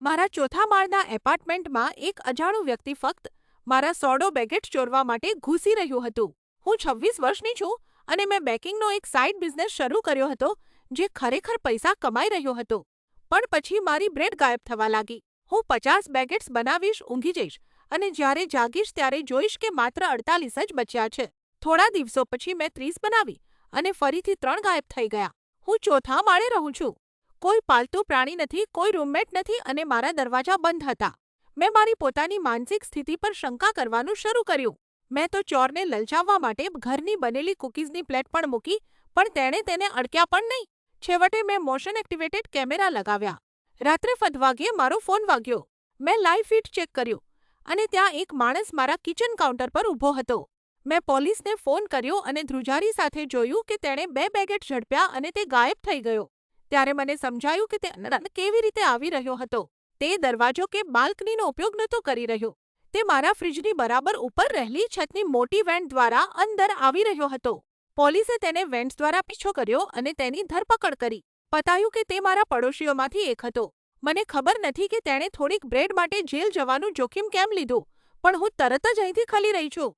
મારા ચોથા માળના એપાર્ટમેન્ટમાં એક અજાણું વ્યક્તિ ફક્ત મારા સોડો બેગેટ ચોરવા માટે ઘૂસી રહ્યું હતું. હું 26 વર્ષની છું અને મેં બેકિંગનો એક સાઇડ બિઝનેસ શરૂ કર્યો હતો જે ખરેખર પૈસા કમાઈ રહ્યો હતો. પણ પછી મારી બ્રેડ ગાયબ થવા લાગી. હું 50 બેગેટ્સ બનાવીશ, ઊંઘી જઈશ અને જ્યારે જાગીશ ત્યારે જોઈશ કે માત્ર 48 જ બચ્યા છે. થોડા દિવસો પછી મેં 30 બનાવી અને ફરીથી 3 ગાયબ થઈ ગયા. હું ચોથા માળે રહું છું. કોઈ પાલતુ પ્રાણી નથી, કોઈ રૂમમેટ નથી અને મારા દરવાજા બંધ હતા. મેં મારી પોતાની માનસિક સ્થિતિ પર શંકા કરવાનું શરૂ કર્યું. મેં તો ચોરને લલચાવવા માટે ઘરની બનેલી કૂકીઝની પ્લેટ પણ મૂકી, પણ તેણે તેને અડક્યા પણ નહીં. છેવટે મેં મોશન એક્ટિવેટેડ કેમેરા લગાવ્યા. રાત્રે 7 વાગ્યે મારો ફોન વાગ્યો. મેં લાઈવ ફીડ ચેક કર્યું અને ત્યાં એક માણસ મારા કિચન કાઉન્ટર પર ઊભો હતો. મેં પોલીસને ફોન કર્યો અને ધ્રુજારી સાથે જોયું કે તેણે 2 બેગેટ ઝડપ્યા અને તે ગાયબ થઈ ગયો. ત્યારે મને સમજાયું કે તે અંદર કેવી રીતે આવી રહ્યો હતો. તે દરવાજો કે બાલ્કનીનો ઉપયોગ નહોતો કરી રહ્યો. તે મારા ફ્રિજની બરાબર ઉપર રહેલી છતની મોટી વેન્ટ દ્વારા અંદર આવી રહ્યો હતો. પોલીસે તેને વેન્ટ્સ દ્વારા પીછો કર્યો અને તેની ધરપકડ કરી. પતાયું કે તે મારા પડોશીઓમાંથી એક હતો. મને ખબર નથી કે તેણે થોડીક બ્રેડ માટે જેલ જવાનું જોખમ કેમ લીધું, પણ હું તરત જ અહીંથી ખલી રહી છું.